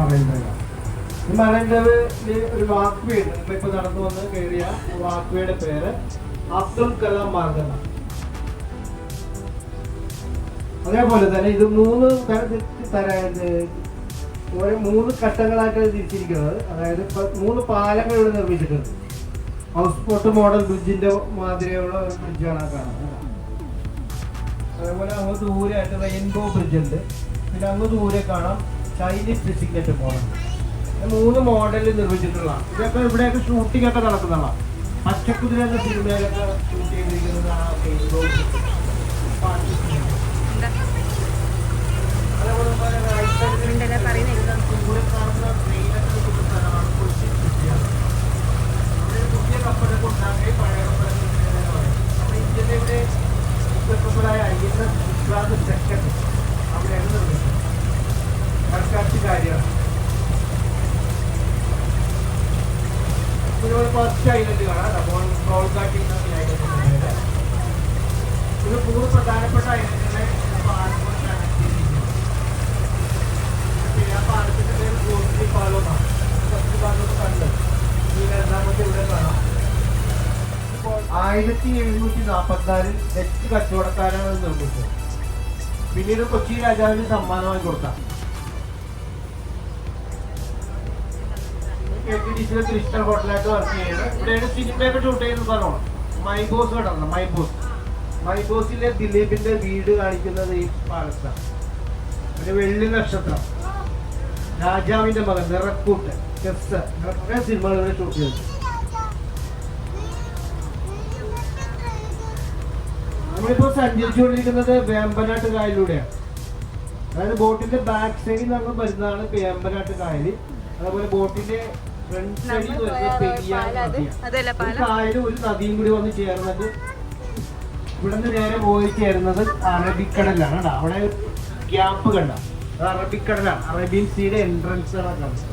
Marine ഡ്രൈവാണ്. ഈ marine ഡ്രൈവിൽ ഒരു വാക്ക് വേ ഉണ്ട്. ഇപ്പൊ നടന്നു വന്ന് കയറിയ വാക്ക് വേയുടെ പേര് അബ്ദുൽ കലാം മാർഗം. അതേപോലെ തന്നെ ഇത് 3 ഘട്ടങ്ങളായിട്ട് തിരിച്ചിരിക്കുന്നത്. അതായത് 3 പാലങ്ങൾ ഇവിടെ നിർമ്മിച്ചിട്ടുണ്ട്. ഹൗസ് ബോട്ട് മോഡൽ ബ്രിഡ്ജിന്റെ മാതിരിയുള്ള ഒരു ബ്രിഡ്ജാണ് കാണുന്നത്. അതേപോലെ അങ്ങ് ദൂരെയായിട്ട് റെയിൻബോ ബ്രിഡ്ജ് ഉണ്ട്. പിന്നെ അങ്ങ് ദൂരെ കാണാം ചൈനീസ് ഡെസിഗ്നേറ്റ് മോഡൽ. 3 മോഡലിൽ നിർമ്മിച്ചിട്ടുള്ളതാണ്. ഇതൊക്കെ ഇവിടെയൊക്കെ ഷൂട്ടിംഗ് ഒക്കെ നടക്കുന്നതാണ്. പച്ചക്കുതിര എന്ന സിനിമയിലൊക്കെ ഷൂട്ട് ചെയ്തിരിക്കുന്നതാണ് റെയിൻബോ ബ്രിഡ്ജ്. അതേപോലെ ദൂരെ കാണുന്ന ട്രെയിനൊക്കെ സ്ഥലമാണ് കൊച്ചി ബ്രിഡ്ജാണ്. പുതിയ കപ്പലൊക്കെ ഉണ്ടാക്കി പഴയ കപ്പലൊക്കെ പറയും. അപ്പോൾ ഇന്ത്യയിലെ കപ്പലായ INS വിക്രാന്ത് സെക്കൻഡ് അവിടെയാണ് നിർമ്മിച്ചത്. സർക്കാർ കാര്യമാണ്. ഇതുപോലെ ഫസ്റ്റ് ഐലൻഡ് കാണാം. കോൾഗാട്ടി ഐലൻഡ്. ഇത് 3 പ്രധാനപ്പെട്ട ഐലൻഡിനെ പാലം കണക്ട് ചെയ്തിരിക്കുന്നത്. പിന്നെ ആ പാലത്തിന്റെ പേര് ഗോത്രി പാലം എന്നാണ്. ഫസ്റ്റ് പാലം കണ്ട് ഈ രണ്ടാമത്തെ ഇവിടെ കാണാം. 1744 ഡച്ച് കച്ചവടക്കാരാണ് നിർമ്മിച്ചത്. പിന്നീട് കൊച്ചി രാജാവിന് സമ്മാനമായി കൊടുത്ത ക്രിസ്റ്റൽ ഹോട്ടലായിട്ട് വർക്ക് ചെയ്യുന്നത്. ഇവിടെയാണ് സിനിമയൊക്കെ ഷൂട്ട് ചെയ്യുന്ന സ്ഥലമാണ്. മൈബോസ് കിടന്നത്. മൈബോസിലെ ദിലീപിന്റെ വീട് കാണിക്കുന്നത് ഈ പാലത്താണ്. ഒരു വെള്ളി നക്ഷത്രം, രാജാവിന്റെ മകൻ, നിറക്കൂട്ട്, ചെസ്, കുറേ സിനിമകൾ ഷൂട്ട് ചെയ്തു. നമ്മളിപ്പോൾ സഞ്ചരിച്ചുകൊണ്ടിരിക്കുന്നത് വേമ്പനാട്ട് കായലിലൂടെയാണ്. അതായത് ബോട്ടിന്റെ ബാക്ക് സൈഡിൽ നമ്മൾ വരുന്നതാണ് വേമ്പനാട്ട് കായൽ. അതുപോലെ ബോട്ടിന്റെ ഫ്രണ്ട് സൈഡിൽ വരുന്നത് പെരിയാർ നദിയാണ്. കായലും ഒരു നദിയും കൂടി വന്ന് ചേർന്നിട്ട് ഇവിടെ നിന്ന് നേരെ പോയി ചേരുന്നത് അറബിക്കടലാണ്. അവിടെ ഗ്യാപ്പ് കണ്ട അത് അറബിക്കടലാണ്. അറേബ്യൻ സീയുടെ എൻട്രൻസ് ആണ് കാണുന്നത്.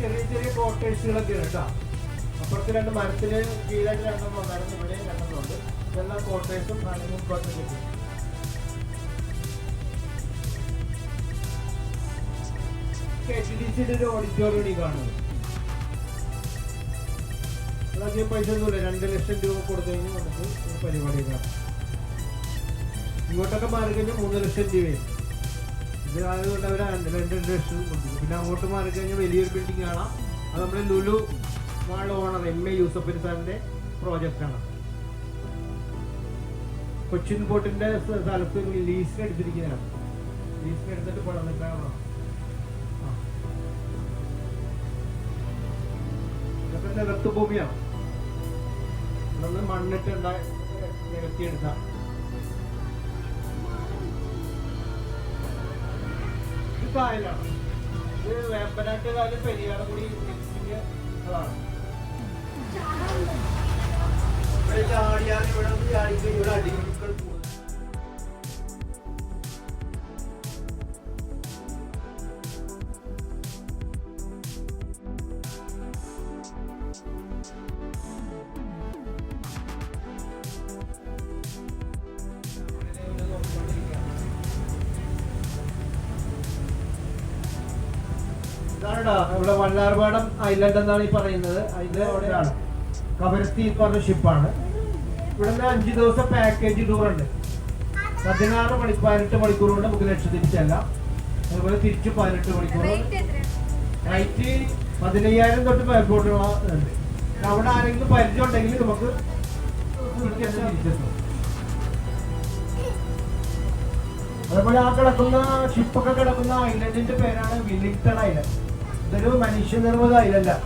ചെറിയ ചെറിയ കോട്ടേഴ്സുകളൊക്കെ ഉണ്ട് കേട്ടോ. അപ്പുറത്ത് 2 മരത്തിന് കീഴായിട്ട് 2 ഉണ്ടായിരുന്നു. ഇവിടെയും 2 ഉണ്ട്. ഇതെല്ലാം കോട്ടേഴ്സും ഹണിമൂൺ കോട്ടേഴ്സും. KTDCയുടെ ഒരു ഓഡിറ്റോറിയം കാണുന്നത്. അധികം പൈസ ഒന്നുമില്ല. 2 ലക്ഷം രൂപ കൊടുത്തു കഴിഞ്ഞാൽ നമുക്ക് ഒരു പരിപാടി കാണാം. ഇങ്ങോട്ടൊക്കെ മാറി കഴിഞ്ഞാൽ 3 ലക്ഷം രൂപയും. ഇത് ആയതുകൊണ്ട് അവർ 2 ലക്ഷം കൊടുത്തു. പിന്നെ അങ്ങോട്ട് മാറി കഴിഞ്ഞാൽ വലിയൊരു ബിൽഡിംഗ് കാണാം. അത് നമ്മുടെ Lulu mall owner MA Yusuf സാറിന്റെ പ്രോജക്റ്റാണ്. കൊച്ചിൻ പോർട്ടിന്റെ സ്ഥലത്ത് ലീസിന് എടുത്തിരിക്കുന്നതാണ്. ലീസിന് എടുത്തിട്ട് പണിതിട്ടാണ്. ഇതൊക്കെ നികത്ത് ഭൂമിയാണ്. ഇതൊന്ന് മണ്ണിട്ട് നികത്തിയെടുത്ത കായലാണ്. ഇത് വേമ്പനാട്ട് കായലും പെരിയാറും കൂടി മിക്സിങ് അതാണ്. ഇവിടെ ചാടിയാൽ ഇവിടെ ചാടിക്കഴിഞ്ഞ ഇവിടെ അടിമക്കൾ പോകും. ഇതാണോ ഇവിടെ വള്ളാർപാടം ഐലൻഡ് എന്നാണ് ഈ പറയുന്നത്. അതിന്റെ അവിടെയാണ് കവരത്തി പറഞ്ഞ ഷിപ്പാണ്. ഇവിടെ നിന്ന് 5 ദിവസം പാക്കേജ് ടൂർ ഉണ്ട്. 18 മണിക്കൂർ കൊണ്ട് നമുക്ക് ലക്ഷദ്വീപ് ചെല്ലാം. അതുപോലെ തിരിച്ച് 18 മണിക്കൂർ. നൈറ്റ് 15,000 തൊട്ട് എയർപോർട്ടുള്ള ഉണ്ട്. അവിടെ ആരെങ്കിലും പരിചയം ഉണ്ടെങ്കിൽ നമുക്ക് തിരിച്ചെത്തും. അതുപോലെ ആ കിടക്കുന്ന ഷിപ്പൊക്കെ കിടക്കുന്ന ഐലൻഡിന്റെ പേരാണ് വില്ലിംഗ്ടൺ ഐലൻഡ്. ഇതൊരു മനുഷ്യനിർമ്മിത ഐലൻഡാണ്.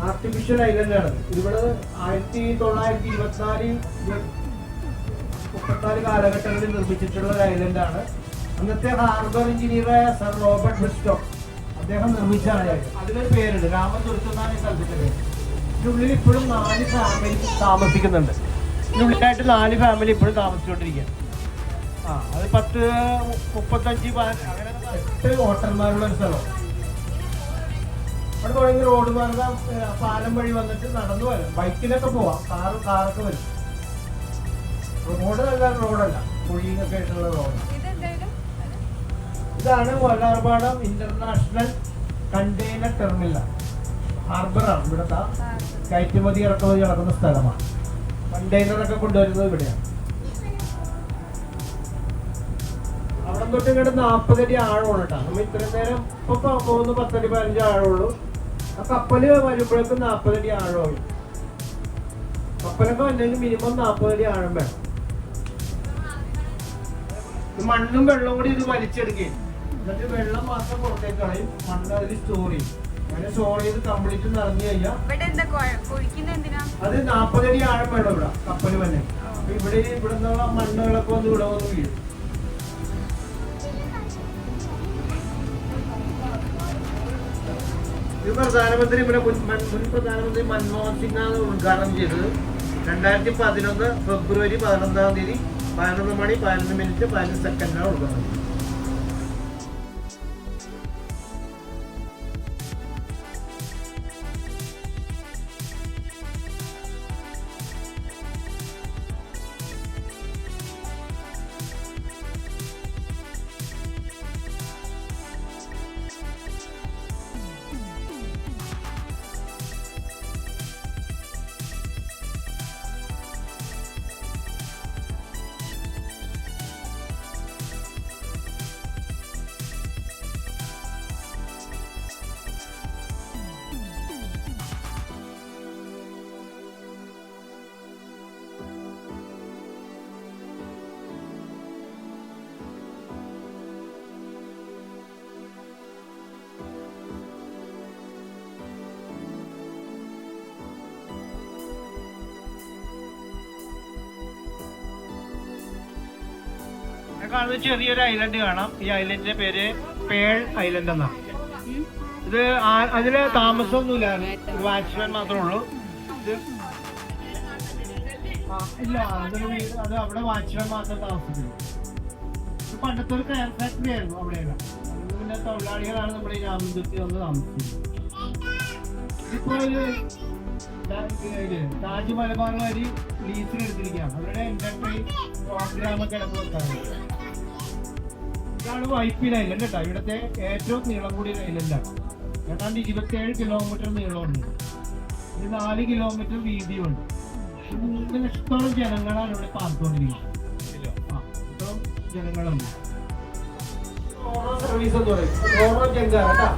ആർട്ടിഫിഷ്യൽ ഐലൻഡാണ്. ഇവിടെ 1924 കാലഘട്ടങ്ങളിൽ നിർമ്മിച്ചിട്ടുള്ള ഒരു ഐലൻഡാണ്. അന്നത്തെ ഹാർബർ എഞ്ചിനീയറായ സർ റോബർട്ട് ബ്രിസ്റ്റോ അദ്ദേഹം നിർമ്മിച്ചാണ്. അതിനൊരു പേരുണ്ട്, രാമതുരുത്ത് എന്നാണ് ഈ സ്ഥലത്തിന്റെ പേര്. ഇതിനുള്ളിൽ ഇപ്പോഴും 4 ഫാമിലി താമസിക്കുന്നുണ്ട്. ഇതിനുള്ളിലായിട്ട് 4 ഫാമിലി ഇപ്പോഴും താമസിച്ചുകൊണ്ടിരിക്കുകയാണ്. അത് 10, 35, അങ്ങനെ 8 വോട്ടർമാരുള്ള ഒരു സ്ഥലം. അവിടെ തുടങ്ങി റോഡ് മാർഗം പാലം വഴി വന്നിട്ട് നടന്നു വരും. ബൈക്കിലൊക്കെ പോവാം, കാറൊക്കെ വരും. റോഡ് നല്ല റോഡല്ല, കുഴിയൊക്കെ ആയിട്ടുള്ള റോഡ്. ഇതാണ് വല്ലാർപാടം ഇന്റർനാഷണൽ കണ്ടെയ്നർ ടെർമിനൽ. ഹാർബറാണ് ഇവിടുത്തെ കയറ്റുമതി ഇറക്കുമതി നടക്കുന്ന സ്ഥലമാണ്. കണ്ടെയ്നറൊക്കെ കൊണ്ടുവരുന്നത് ഇവിടെയാണ്. അവിടെ തൊട്ട് ഇങ്ങോട്ട് 40 അടി ആഴമാണ് കേട്ടോ. നമ്മൾ ഇത്രയും നേരം ഇപ്പൊ 10 അടി 15 ആഴമുള്ളൂ. ആ കപ്പല് വരുമ്പോഴേക്കും 40 അടി ആഴമായി. കപ്പലൊക്കെ വന്നതിന് മിനിമം 40 അടി ആഴം വേണം. മണ്ണും വെള്ളവും കൂടി ഇത് വലിച്ചെടുക്കുകയും എന്നിട്ട് വെള്ളം മാത്രം പുറത്തേക്ക് കളയും, മണ്ണ് അതിൽ സ്റ്റോർ ചെയ്യും. അങ്ങനെ സ്റ്റോർ ചെയ്ത് കംപ്ലീറ്റ് നിറഞ്ഞു കഴിഞ്ഞാൽ അത് 40 അടി ആഴം വേണം ഇവിടെ കപ്പല് തന്നെ. ഇവിടെ നിന്നുള്ള മണ്ണുകളൊക്കെ വന്ന് ഇവിടെ വന്ന് വീഴും. ഇത് പ്രധാനമന്ത്രി മുൻ പ്രധാനമന്ത്രി മൻമോഹൻ സിംഗാണ് ഉദ്ഘാടനം ചെയ്തത്. 2011 ഫെബ്രുവരി 11-ാം തീയതി 11 മണി 11 മിനിറ്റ് 15 സെക്കൻഡാണ് ഉദ്ഘാടനം. കാണുന്ന ചെറിയൊരു ഐലൻഡ് കാണാം. ഈ ഐലൻഡിന്റെ പേര് പേൾ ഐലൻഡ് എന്നാണ്. ഇത് അതില് താമസമൊന്നുമില്ല, ഒരു വാച്ച്മാൻ മാത്രമേ ഉള്ളൂ. ഇത് ഇല്ല, അത് അവിടെ വാച്ച്മാൻ മാത്രം താമസിക്കുന്നു. ഇത് പണ്ടത്തെ ഒരു കയർ ഫാക്ടറി ആയിരുന്നു അവിടെയല്ല. പിന്നെ തൊഴിലാളികളാണ് നമ്മുടെ ഈ രാമന്തുർത്തി വന്ന് താമസിക്കുന്നത്. ഇതിപ്പോ ഒരു താജ് മലബാർ വരി ലീസിനെടുത്തിരിക്കുകയാണ്. അവരുടെ എന്റർപ്രൈസ് പ്രോഗ്രാമൊക്കെ ഇടക്ക് വെക്കാറുണ്ട്. ഇതാണ് വൈപ്പിൻ ഐലൻഡ് കേട്ടോ. ഇവിടുത്തെ ഏറ്റവും നീളം കൂടിയ ഐലൻഡാണ്. ഏതാണ്ട് 27 കിലോമീറ്റർ നീളമുണ്ട്. ഇത് 4 കിലോമീറ്റർ വീതിയുണ്ട്. 3 ലക്ഷത്തോളം ജനങ്ങളാണ് ഇവിടെ പാർത്തുകൊണ്ടിരിക്കുന്നത്. ഇത്രയും ജനങ്ങളുണ്ട്. ഓരോ സർവീസ് എന്ന് പറയും, ഓരോ ജങ്കാർ കേട്ടോ.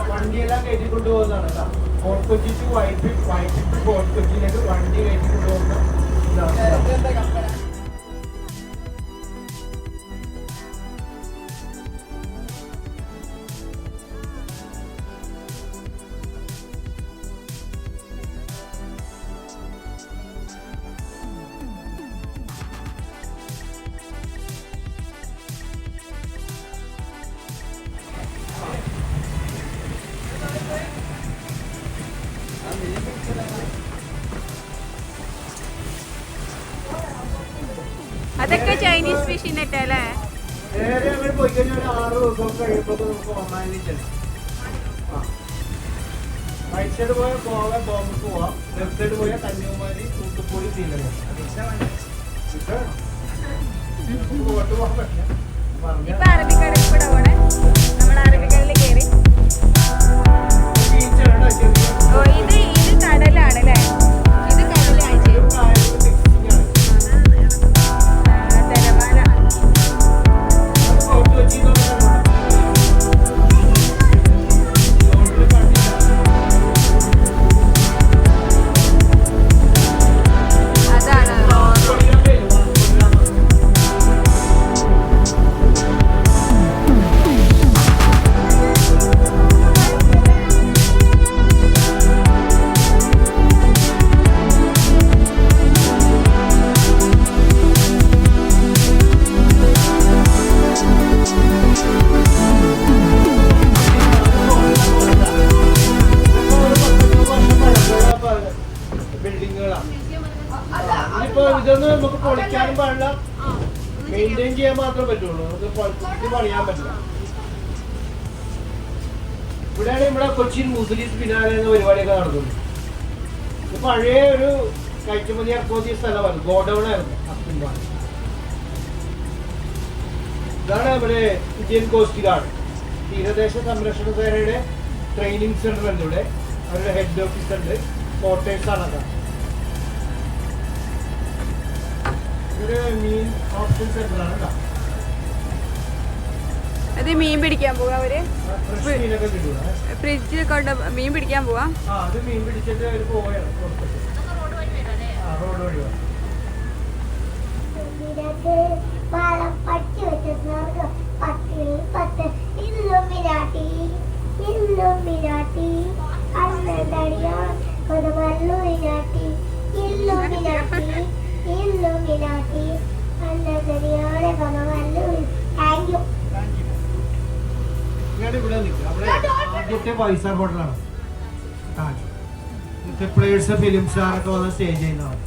വണ്ടിയെല്ലാം കയറ്റിക്കൊണ്ടു പോകുന്നതാണ് കേട്ടോ. ഫോർട്ട് കൊച്ചി ടു വൈപ്പിൻ, വൈപ്പിൻ ടു ഫോർട്ട് കൊച്ചിയിലേക്ക് വണ്ടി കയറ്റിക്കൊണ്ടു പോകുന്ന ഇതാണ്. അതൊക്കെ ചൈനീസ് ഫിഷ് നെറ്റ് അല്ലേ? നേരെ അങ്ങനെ പോയി കഴിഞ്ഞാൽ 6 ദിവസം കഴിയുമ്പോൾ നമുക്ക് ഒമാനിൽ ചെല്ലാം. റൈറ്റ് സൈഡ് പോയാൽ ഗോവ ബോംബെ പോവാം, ലെഫ്റ്റ് സൈഡ് പോയാൽ കന്യാകുമാരി, തൂത്തുക്കുടി, ശ്രീലങ്ക. പോയിട്ട് പോകാൻ പറ്റില്ല. ഇപ്പൊ അറബിക്കടലിൽ കൂടെ പോണേ, നമ്മൾ അറബിക്കടലിൽ കയറി. ഓ ഇത് കടലാണ് അല്ലേ? ഇത് കടലാണ്. ചെയ്യാൻ മാത്രമേ പറ്റുള്ളൂ, നമുക്ക് പണിയാൻ പറ്റില്ല. ഇവിടെയാണ് ഇവിടെ കൊച്ചിൻ മുസ്ലിം ബിനാലെ എന്ന പരിപാടിയൊക്കെ നടക്കുന്നത്. ഇത് പഴയ ഒരു കയറ്റുമതി ഇറക്കുമതി സ്ഥലമാണ്, ഗോഡൌൺ ആയിരുന്നു അപ്പിൻപാട്. ഇതാണ് നമ്മുടെ ഇന്ത്യൻ കോസ്റ്റ് ഗാർഡ് തീരദേശ സംരക്ഷണ സേനയുടെ ട്രെയിനിങ് സെന്റർ ഉണ്ട്. ഇവിടെ അവരുടെ ഹെഡ് ഓഫീസ് ഉണ്ട്, ക്വാർട്ടേഴ്സ് ആണ് അതാണ്. ഇതൊരു മീൻ ഓപ്ഷൻ സെന്റർ ആണ് കേട്ടോ. അത് മീൻ പിടിക്കാൻ പോവാ അവര്, ഫ്രഷ് മീനൊക്കെ കിട്ടൂല. ഫ്രിഡ്ജിൽ കൊണ്ട് മീൻ പിടിക്കാൻ പോവാ. അത് മീൻ പിടിച്ചിട്ട് അവർ പോവുകയാണ് റോഡ് വഴി. ഇവിടെ ആദ്യത്തെ ഫൈവ്-സ്റ്റാർ ഹോട്ടലാണ്. പ്ലേയേഴ്സ് ഫിലിം സ്റ്റാറൊക്കെ വന്ന് സ്റ്റേ ചെയ്യുന്നതാണ്.